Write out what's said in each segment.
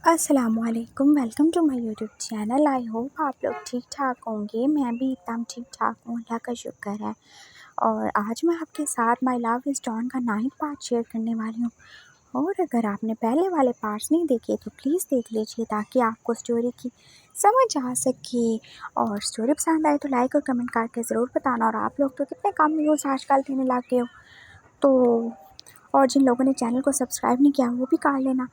अस्सलामुअलैकुम, welcome to my YouTube channel. I hope आप लोग ठीक ठाक होंगे। मैं भी एकदम ठीक ठाक हूँ, अल्लाह का शुक्र है। और आज मैं आपके साथ माय लव इज़ डॉन का 9th पार्ट शेयर करने वाली हूँ। और अगर आपने पहले वाले पार्ट्स नहीं देखे तो प्लीज़ देख लीजिए ताकि आपको स्टोरी की समझ आ सके। और स्टोरी पसंद आए तो लाइक और कमेंट करके ज़रूर बताना। और आप लोग तो कितने कम व्यूज़ आजकल देने लग गए हो, तो और जिन लोगों ने चैनल को सब्सक्राइब नहीं किया वो भी कर लेना।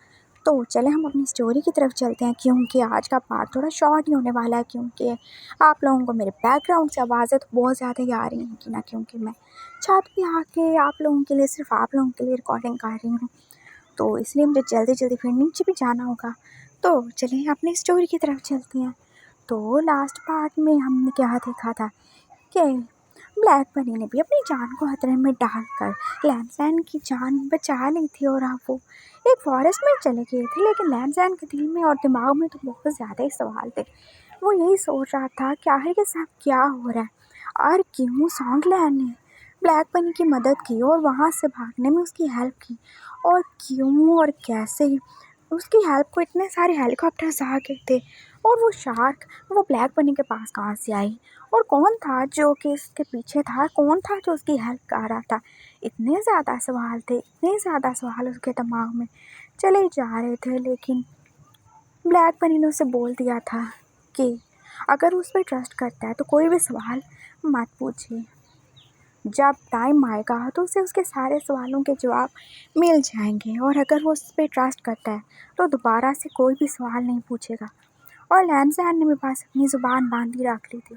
तो चले हम अपनी स्टोरी की तरफ चलते हैं, क्योंकि आज का पार्ट थोड़ा शॉर्ट ही होने वाला है। क्योंकि आप लोगों को मेरे बैकग्राउंड से आवाज़ें तो बहुत ज़्यादा ही आ रही हैं कि ना, क्योंकि मैं छत पे आके आप लोगों के लिए, सिर्फ आप लोगों के लिए रिकॉर्डिंग कर रही हूँ, तो इसलिए मुझे जल्दी जल्दी फिर नीचे भी जाना होगा। तो चलिए अपनी स्टोरी की तरफ चलते हैं। तो लास्ट पार्ट में हमने क्या देखा था कि ब्लैक बनी ने भी अपनी जान को खतरे में डालकर लैमसैन की जान बचा ली थी। और अब वो एक फॉरेस्ट में चले गए थे, लेकिन लैमसैन के दिल में और दिमाग में तो बहुत ज़्यादा ही सवाल थे। वो यही सोच रहा था कि आखिर के साथ क्या हो रहा है और क्यों सॉन्गलैंड ने ब्लैक बनी की मदद की और वहाँ से भागने में उसकी हेल्प की, और क्यों और कैसे उसकी हेल्प को इतने सारे हेलीकॉप्टर्स आ गए थे। और वो शार्क वो ब्लैक बनी के पास कहाँ से आई, और कौन था जो कि उसके पीछे था, कौन था जो उसकी हेल्प कर रहा था। इतने ज़्यादा सवाल थे, इतने ज़्यादा सवाल उसके दिमाग में चले जा रहे थे। लेकिन ब्लैक बनी ने उसे बोल दिया था कि अगर उस पर ट्रस्ट करता है तो कोई भी सवाल मत पूछिए, जब टाइम आएगा तो उसे उसके सारे सवालों के जवाब मिल जाएंगे। और अगर वो उस पर ट्रस्ट करता है तो दोबारा से कोई भी सवाल नहीं पूछेगा। और लैमसैन ने भी बस अपनी ज़ुबान बांधी रख ली थी।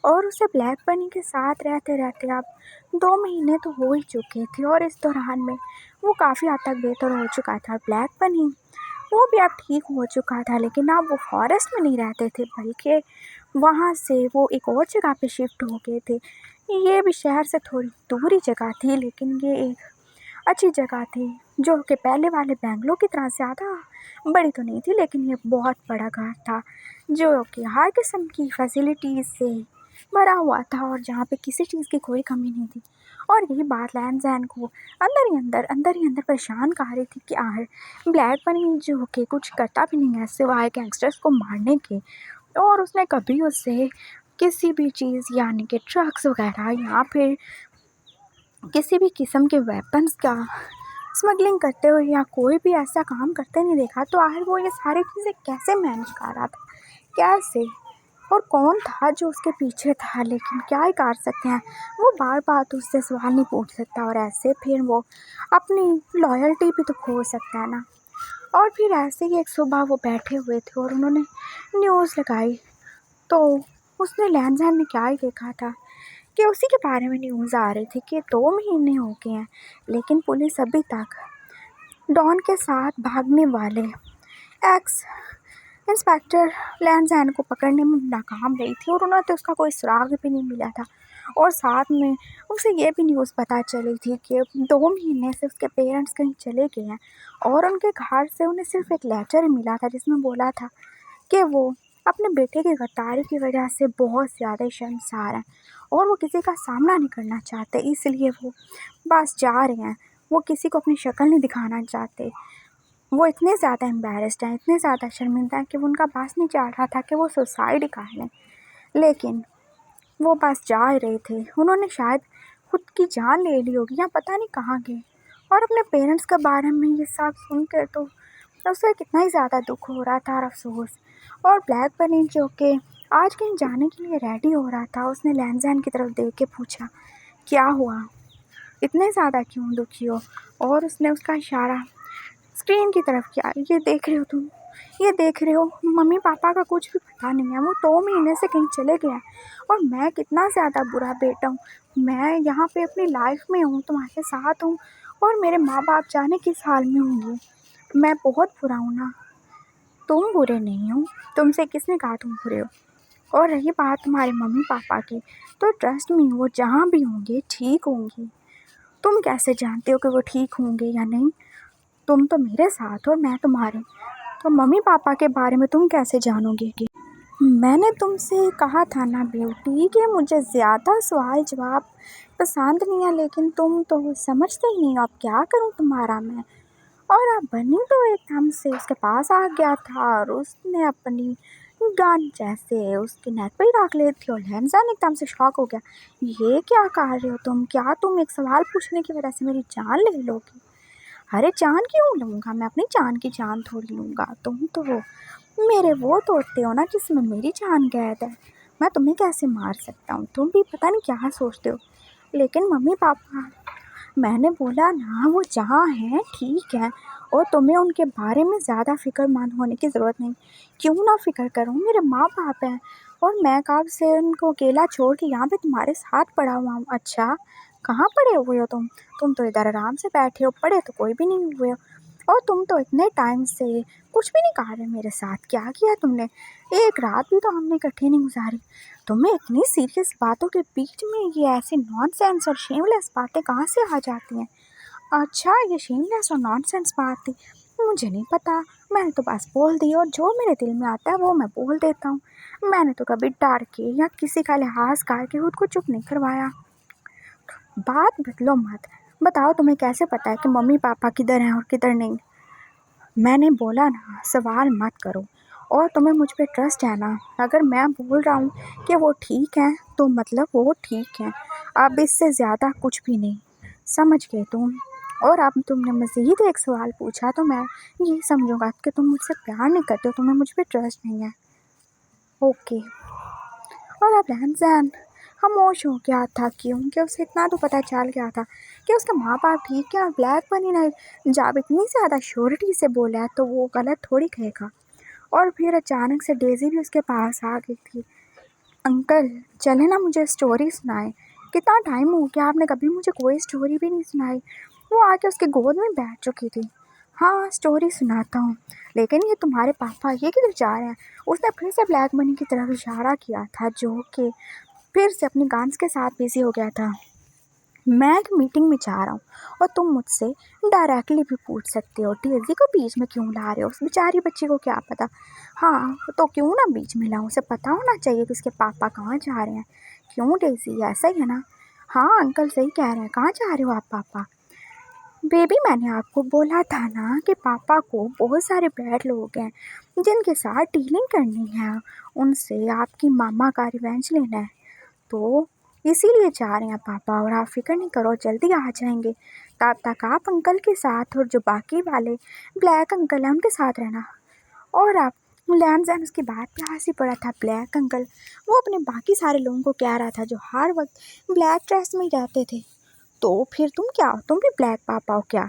और उसे ब्लैक बनी के साथ रहते रहते अब 2 महीने तो हो ही चुके थे, और इस दौरान में वो काफ़ी हद तक बेहतर हो चुका था। ब्लैक बनी वो भी अब ठीक हो चुका था, लेकिन अब वो फॉरेस्ट में नहीं रहते थे, बल्कि वहाँ से वो एक और जगह पे शिफ्ट हो गए थे। ये भी शहर से थोड़ी दूरी जगह थी, लेकिन ये एक अच्छी जगह थी, जो कि पहले वाले बेंगलोर की तरह ज़्यादा बड़ी तो नहीं थी, लेकिन ये बहुत बड़ा घर था जो कि हर किस्म की फैसिलिटीज़ से भरा हुआ था, और जहाँ पे किसी चीज़ की कोई कमी नहीं थी। और यही बात लैमसैन को अंदर ही अंदर परेशान कर रही थी कि आखिर ब्लैक बनी जो कि कुछ करता भी नहीं है सिवाय गैंगस्टर्स को मारने के, और उसने कभी उससे किसी भी चीज़ यानी कि ड्रग्स वगैरह या फिर किसी भी किस्म के वेपन्स का स्मगलिंग करते हुए या कोई भी ऐसा काम करते नहीं देखा। तो आखिर वो ये सारी चीज़ें कैसे मैनेज कर रहा था, कैसे, और कौन था जो उसके पीछे था। लेकिन क्या ही कर सकते हैं, वो बार बार तो उससे सवाल नहीं पूछ सकता, और ऐसे फिर वो अपनी लॉयल्टी भी तो खो सकता है ना। और फिर ऐसे ही एक सुबह वो बैठे हुए थे और उन्होंने न्यूज़ लगाई, तो उसने लैमसैन ने क्या ही देखा था कि उसी के बारे में न्यूज़ आ रही थी कि 2 महीने हो गए हैं, लेकिन पुलिस अभी तक डॉन के साथ भागने वाले एक्स इंस्पेक्टर लैमसैन को पकड़ने में नाकाम रही थी, और उन्हें तो उसका कोई सुराग भी नहीं मिला था। और साथ में उसे ये भी न्यूज़ पता चली थी कि 2 महीने से उसके पेरेंट्स कहीं चले गए हैं, और उनके घर से उन्हें सिर्फ एक लेटर ही मिला था जिसमें बोला था कि वो अपने बेटे की गद्दारी की वजह से बहुत ज़्यादा शर्मसार हैं, और वो किसी का सामना नहीं करना चाहते, इसलिए वो बस जा रहे हैं। वो किसी को अपनी शक्ल नहीं दिखाना चाहते। वो इतने ज़्यादा एम्बैरेस्ड हैं, इतने ज़्यादा शर्मिंदा हैं कि वो उनका बस नहीं चल रहा था कि वो सुसाइड ही कर लें, लेकिन वो बस जा ही रहे थे। उन्होंने शायद खुद की जान ले ली होगी या पता नहीं कहाँ गए। और अपने पेरेंट्स के बारे में ये सब सुनकर तो उसे कितना ही ज़्यादा दुख हो रहा था और अफसोस। और ब्लैक बनी जो कि आज कहीं जाने के लिए रेडी हो रहा था, उसने लैमसैन की तरफ देख के पूछा, क्या हुआ, इतने ज़्यादा क्यों दुखी हो। और उसने उसका इशारा स्क्रीन की तरफ किया, ये देख रहे हो तुम, ये देख रहे हो, मम्मी पापा का कुछ भी पता नहीं है, वो 2 महीने से कहीं चले गए हैं, और मैं कितना ज़्यादा बुरा बेटा हूँ। मैं यहाँ पे अपनी लाइफ में हूँ, तुम्हारे साथ हूँ, और मेरे माँ बाप जाने किस हाल में होंगे। मैं बहुत बुरा हूँ ना, तुम बुरे नहीं हो, तुमसे किसने कहा तुम बुरे हो। और रही बात तुम्हारे मम्मी पापा की, तो ट्रस्ट मी, वो जहाँ भी होंगे ठीक होंगे। तुम कैसे जानते हो कि वो ठीक होंगे या नहीं, तुम तो मेरे साथ हो और मैं तुम्हारे, तो मम्मी पापा के बारे में तुम कैसे जानोगे। मैंने तुमसे कहा था ना ब्यूटी कि मुझे ज़्यादा सवाल जवाब पसंद नहीं है, लेकिन तुम तो समझते ही नहीं हो, अब क्या करूं तुम्हारा मैं। और अब बनी तो एकदम से उसके पास आ गया था और उसने अपनी गन जैसे उसके नेक पे ही रख ली थी और लहमजान एकदम से शॉक हो गया। ये क्या कर रहे हो तुम? क्या तुम एक सवाल पूछने की वजह से मेरी जान ले लोगे? अरे जान क्यों लूँगा? मैं अपनी जान की जान थोड़ी लूँगा। तुम तो मेरे वो तोड़ते हो ना जिसमें मेरी जान कैद है। मैं तुम्हें कैसे मार सकता हूँ? तुम भी पता नहीं क्या सोचते हो। लेकिन मम्मी पापा, मैंने बोला ना वो जहाँ हैं ठीक है और तुम्हें उनके बारे में ज़्यादा फ़िक्रमंद होने की ज़रूरत नहीं। क्यों ना फ़िक्र करूँ? मेरे माँ बाप हैं और मैं कब से उनको अकेला छोड़ के यहाँ पे तुम्हारे साथ पड़ा हुआ हूँ। अच्छा, कहाँ पड़े हुए हो तुम? तुम तो इधर आराम से बैठे हो, पड़े तो कोई भी नहीं हुए हो। और तुम तो इतने टाइम से कुछ भी नहीं कहा रहे मेरे साथ। क्या किया तुमने? एक रात भी तो हमने इकट्ठे नहीं गुजारी। तुम्हें इतनी सीरियस बातों के बीच में ये ऐसी नॉनसेंस और शेमलेस बातें कहाँ से आ जाती हैं? अच्छा, ये शेमलेस और नॉनसेंस बात थी? मुझे नहीं पता। मैंने तो बस बोल दी और जो मेरे दिल में आता है वो मैं बोल देता हूँ। मैंने तो कभी डर के या किसी का लिहाज करके खुद को चुप नहीं करवाया। बात बदलो मत। बताओ तुम्हें कैसे पता है कि मम्मी पापा किधर हैं और किधर नहीं? मैंने बोला ना, सवाल मत करो। और तुम्हें मुझ पे ट्रस्ट है ना? अगर मैं बोल रहा हूँ कि वो ठीक है तो मतलब वो ठीक है। अब इससे ज़्यादा कुछ भी नहीं। समझ गए तुम? और अब तुमने मज़ीद एक सवाल पूछा तो मैं ये समझूंगा कि तुम मुझसे प्यार नहीं करते हो, तुम्हें मुझ पे ट्रस्ट नहीं है। ओके। और अब रमज़ान खामोश हो गया था क्योंकि उसे इतना तो पता चल गया था कि उसके माँ बाप ठीक है और ब्लैक बनी ने जब इतनी ज़्यादा श्योरिटी से बोला है तो वो गलत थोड़ी कहेगा। और फिर अचानक से डेज़ी भी उसके पास आ गई थी। अंकल, चले ना मुझे स्टोरी सुनाए। कितना टाइम हो गया, आपने कभी मुझे कोई स्टोरी भी नहीं सुनाई। वो आके उसके गोद में बैठ चुकी थी। हाँ, स्टोरी सुनाता हूँ, लेकिन ये तुम्हारे पापा ये किधर जा रहे हैं? उसने फिर से ब्लैक मनी की तरफ इशारा किया था जो कि फिर से अपनी गान्स के साथ बिजी हो गया था। मैं एक मीटिंग में जा रहा हूँ और तुम मुझसे डायरेक्टली भी पूछ सकते हो डेज़ी को बीच में क्यों ला रहे हो? उस बेचारी बच्ची को क्या पता। हाँ तो क्यों ना बीच में लाऊं? उसे पता होना चाहिए कि उसके पापा कहाँ जा रहे हैं। क्यों डेज़ी, ऐसा ही है ना? हाँ अंकल सही कह रहे हैं। कहाँ जा रहे हो आप पापा? बेबी, मैंने आपको बोला था ना कि पापा को बहुत सारे बैड लोग हैं जिनके साथ डीलिंग करनी है। उनसे आपकी मामा का रिवेंज लेना है, तो इसीलिए जा रहे हैं पापा। और आप फिक्र नहीं करो, जल्दी आ जाएंगे। तब तक आप अंकल के साथ और जो बाकी वाले ब्लैक अंकल हैं उनके साथ रहना। और आप लैमजैन उसकी बात पे हंसी पड़ा था। ब्लैक अंकल वो अपने बाकी सारे लोगों को कह रहा था जो हर वक्त ब्लैक ड्रेस में ही रहते थे। तो फिर तुम क्या हो? तुम भी ब्लैक पापा हो क्या?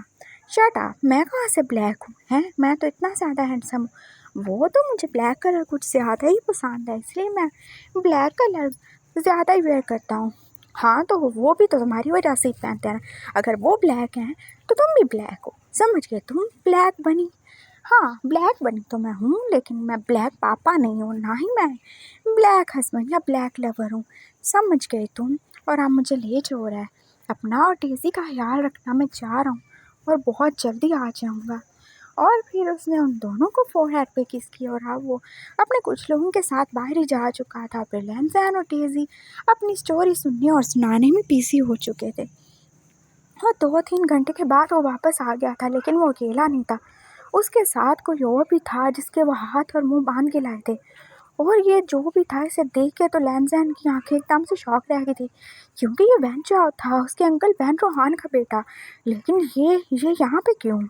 शट अप, मैं कहाँ से ब्लैक हूँ? हैं, मैं तो इतना ज़्यादा हैंडसम हूँ। वो तो मुझे ब्लैक कलर कुछ ज़्यादा ही पसंद है, इसलिए मैं ब्लैक कलर ज़्यादा ही वेयर करता हूँ। हाँ तो वो भी तो तुम्हारी वजह से ही पहनते हैं ना। अगर वो ब्लैक हैं तो तुम भी ब्लैक हो। समझ गए तुम? ब्लैक बनी। हाँ ब्लैक बनी तो मैं हूँ, लेकिन मैं ब्लैक पापा नहीं हूँ, ना ही मैं ब्लैक हस्बैंड या ब्लैक लवर हूँ। समझ गए तुम? और आप मुझे ले जो रहा है। अपना और डेज़ी का ख्याल रखना। मैं जा रहा हूँ और बहुत जल्दी आ जाऊँगा। और फिर उसने उन दोनों को फोरहेड पे किस किया और अब वो अपने कुछ लोगों के साथ बाहर ही जा चुका था। फिर लैमजैन और डेज़ी अपनी स्टोरी सुनने और सुनाने में बिजी हो चुके थे। और 2-3 घंटे के बाद वो वापस आ गया था, लेकिन वो अकेला नहीं था। उसके साथ कोई और भी था जिसके वो हाथ और मुंह बांध के लाए थे। और ये जो भी था इसे देख के तो लैमजैन की आंखें एकदम से शॉक रह गई थी, क्योंकि ये वैन चाओ था, उसके अंकल वैन रोहान का बेटा। लेकिन ये यहाँ पे क्यों?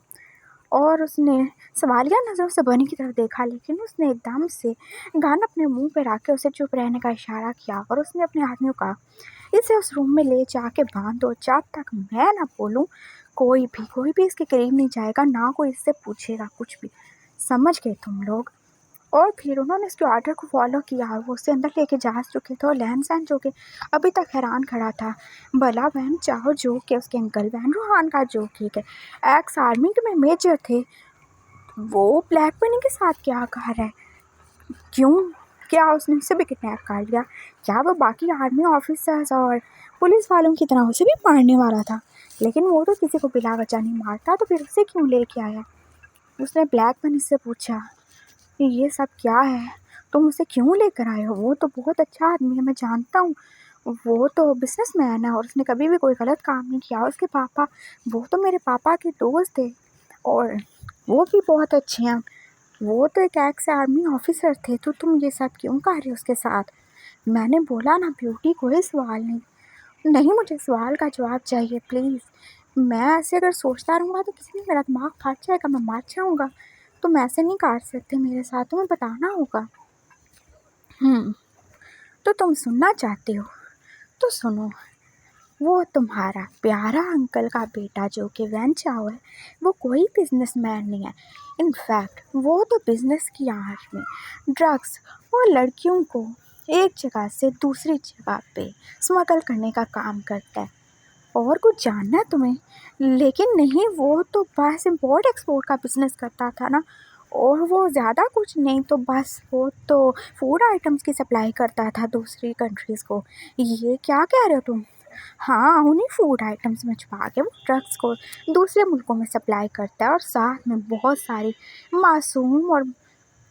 और उसने सवालिया नज़रों से बनी की तरफ देखा, लेकिन उसने एकदम से गन अपने मुंह पे रख के उसे चुप रहने का इशारा किया और उसने अपने आदमियों का इसे उस रूम में ले जाके बांध दो। जब तक मैं ना बोलूँ कोई भी इसके करीब नहीं जाएगा, ना कोई इससे पूछेगा कुछ भी। समझ गए तुम लोग? और फिर उन्होंने उसके ऑर्डर को फॉलो किया और वो उसे अंदर लेके जा चुके थे। और लैमजैन जो कि अभी तक हैरान खड़ा था, भला वैन चाहो जो कि उसके अंकल वैन रोहान का जो कि एक्स आर्मी में मेजर थे, वो ब्लैक बनी के साथ क्या कर रहा है? क्यों? क्या उसने उसे भी किडनैप कर लिया? क्या वो बाकी आर्मी ऑफिसर्स और पुलिस वालों की तरह उसे भी मारने वाला था? लेकिन वो तो किसी को बिला वजह नहीं मारता, तो फिर उसे क्यों लेके आया? उसने ब्लैक बनी से पूछा, ये सब क्या है? तुम उसे क्यों लेकर आए हो? वो तो बहुत अच्छा आदमी है, मैं जानता हूँ। वो तो बिजनेसमैन है और उसने कभी भी कोई गलत काम नहीं किया। उसके पापा, वो तो मेरे पापा के दोस्त थे। और वो भी बहुत अच्छे हैं। वो तो एक एक्स आर्मी ऑफिसर थे, तो तुम ये सब क्यों कर रहे हो उसके साथ? मैंने बोला ना ब्यूटी, कोई सवाल नहीं। नहीं, मुझे सवाल का जवाब चाहिए प्लीज़। मैं ऐसे अगर सोचता रहूँगा तो किसी दिन मेरा दिमाग फट जाएगा, मैं मर जाऊँगा। तुम ऐसे नहीं कर सकते मेरे साथ, तुम्हें बताना होगा। तो तुम सुनना चाहते हो तो सुनो। वो तुम्हारा प्यारा अंकल का बेटा जो कि वैन चाओ है, वो कोई बिजनेसमैन नहीं है। इनफैक्ट वो तो बिजनेस की आड़ में ड्रग्स और लड़कियों को एक जगह से दूसरी जगह पे स्मगल करने का काम करता है। और कुछ जानना है तुम्हें? लेकिन नहीं, वो तो बस इम्पोर्ट एक्सपोर्ट का बिजनेस करता था ना। और वो ज़्यादा कुछ नहीं, तो बस वो तो फूड आइटम्स की सप्लाई करता था दूसरी कंट्रीज़ को। ये क्या कह रहे हो तुम? हाँ, उन्हीं फूड आइटम्स में छुपा के वो ड्रग्स को दूसरे मुल्कों में सप्लाई करता है, और साथ में बहुत सारी मासूम और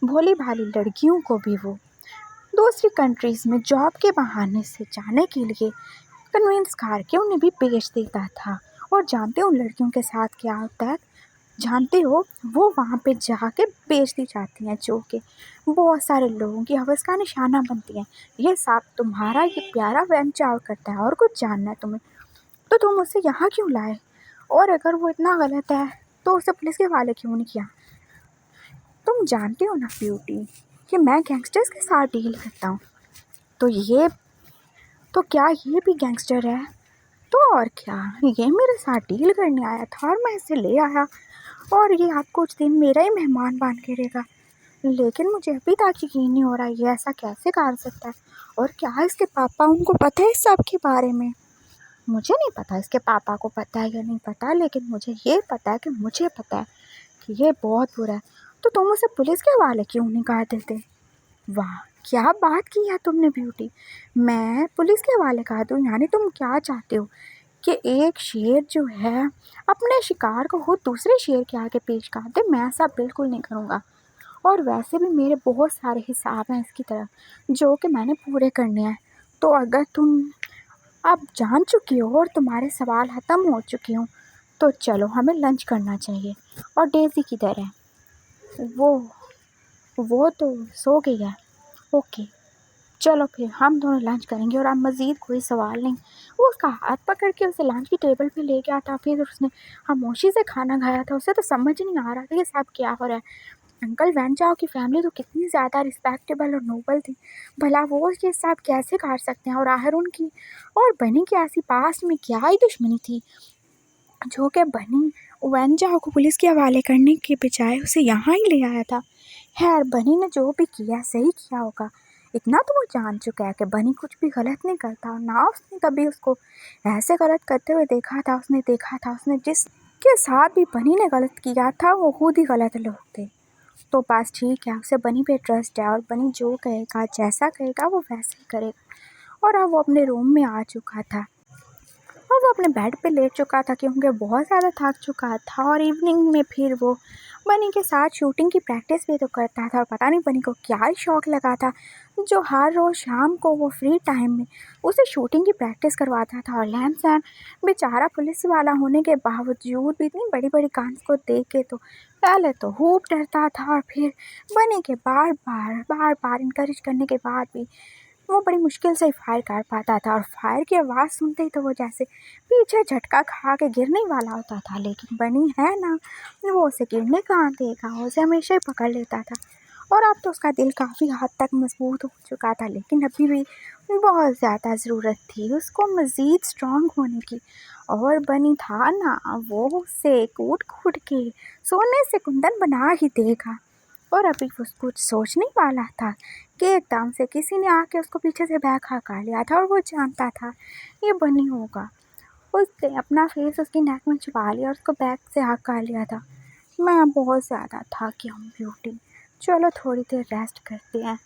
भोली भाली लड़कियों को भी वो दूसरी कंट्रीज़ में जॉब के बहाने से जाने के लिए कन्विंस करके उन्हें भी बेच देता था। और जानते हो उन लड़कियों के साथ क्या होता है? जानते हो, वो वहाँ पे जाके बेच दी जाती हैं, जो कि बहुत सारे लोगों की हवस का निशाना बनती हैं। ये सब तुम्हारा ये प्यारा वेंचर करता है। और कुछ जानना है तुम्हें? तो तुम उसे यहाँ क्यों लाए? और अगर वो इतना गलत है तो उसे पुलिस के हवाले क्यों नहीं किया? तुम जानते हो ना ब्यूटी कि मैं गैंगस्टर्स के साथ डील करता हूँ। तो क्या ये भी गैंगस्टर है? तो और क्या, ये मेरे साथ डील करने आया था और मैं इसे ले आया, और ये अब कुछ दिन मेरा ही मेहमान बन के रहेगा। लेकिन मुझे अभी तक यकीन नहीं हो रहा ये ऐसा कैसे कर सकता है। और क्या इसके पापा उनको पता है इस सब के बारे में? मुझे नहीं पता इसके पापा को पता है या नहीं पता, लेकिन मुझे ये पता है कि मुझे पता है कि ये बहुत बुरा है। तो तुम उसे पुलिस के हवाले क्यों नहीं कर देते? वाह, क्या बात की है तुमने ब्यूटी। मैं पुलिस के हवाले कर दूँ? यानी तुम क्या चाहते हो कि एक शेर जो है अपने शिकार को खुद दूसरे शेर के आगे पेश कर दे? मैं ऐसा बिल्कुल नहीं करूँगा। और वैसे भी मेरे बहुत सारे हिसाब हैं इसकी तरफ जो कि मैंने पूरे करने हैं। तो अगर तुम अब जान चुकी हो और तुम्हारे सवाल ख़त्म हो चुके हो, तो चलो हमें लंच करना चाहिए। और डेज़ी किधर है? वो तो सो गई है। ओके, चलो फिर हम दोनों लंच करेंगे। और अब मज़ीद कोई सवाल नहीं। वो उसका हाथ पकड़ के उसे लंच की टेबल पे ले गया था, फिर उसने खामोशी से खाना खाया था। उसे तो समझ नहीं आ रहा था ये सब क्या हो रहा है। अंकल वैन चाओ की फैमिली तो कितनी ज़्यादा रिस्पेक्टेबल और नोबल थी, भला वो ये सब कैसे कर सकते हैं? और आखिर उनकी और बनी की ऐसी पास्ट में क्या ही दुश्मनी थी जो कि बनी वैन चाओ को पुलिस के हवाले करने के बजाय उसे यहाँ ही ले आया था। खैर, बनी ने जो भी किया सही किया होगा। इतना तो वो जान चुका है कि बनी कुछ भी गलत नहीं करता, और ना उसने कभी उसको ऐसे गलत करते हुए देखा था। उसने देखा था उसने जिसके साथ भी बनी ने गलत किया था वो खुद ही गलत लोग थे। तो बस ठीक है, उसे बनी पे ट्रस्ट है, और बनी जो कहेगा जैसा कहेगा वो वैसे ही करेगा। और अब वो अपने रूम में आ चुका था और वो अपने बेड पे लेट चुका था क्योंकि बहुत ज़्यादा थक चुका था। और इवनिंग में फिर वो बनी के साथ शूटिंग की प्रैक्टिस भी तो करता था, और पता नहीं बनी को क्या ही शौक़ लगा था जो हर रोज़ शाम को वो फ्री टाइम में उसे शूटिंग की प्रैक्टिस करवाता था। और लैम सैम बेचारा पुलिस वाला होने के बावजूद भी इतनी बड़ी बड़ी गन्स को देख के तो पहले तो खूब डरता था, और फिर बनी के बार बार इनकरेज करने के बाद भी वो बड़ी मुश्किल से फायर कर पाता था। और फायर की आवाज़ सुनते ही तो वो जैसे पीछे झटका खा के गिरने वाला होता था, लेकिन बनी है ना, वो उसे गिरने कहाँ देगा, वो उसे हमेशा ही पकड़ लेता था। और अब तो उसका दिल काफ़ी हद तक मजबूत हो चुका था, लेकिन अभी भी बहुत ज़्यादा ज़रूरत थी उसको मज़ीद स्ट्रॉन्ग होने की। और बनी था ना, वो उसे कूट कूट के सोने से कुंदन बना ही देगा। और अभी वो कुछ सोचने वाला था कि एकदम से किसी ने आके उसको पीछे से बैग खा लिया था, और वो जानता था ये बनी होगा। उसने अपना फेस उसकी नेक में छुपा लिया और उसको बैग से हका लिया था। मैं बहुत ज़्यादा थकी हूँ ब्यूटी, चलो थोड़ी देर रेस्ट करते हैं।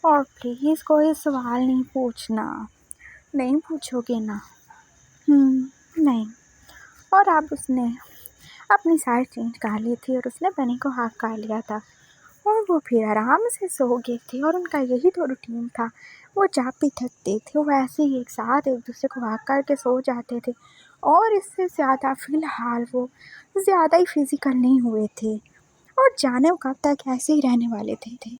और प्लीज़ कोई सवाल नहीं पूछना। नहीं पूछोगे ना? नहीं। और अब उसने अपनी साइड चेंज कर ली थी और उसने बनी को हाथ कर लिया था, और वो फिर आराम से सो गए थे। और उनका यही तो रूटीन था, वो जब भी थकते थे वो ऐसे ही एक साथ एक दूसरे को हग करके सो जाते थे और इससे ज़्यादा फ़िलहाल वो ज़्यादा ही फिज़िकल नहीं हुए थे और जाने वो कब तक ऐसे ही रहने वाले थे।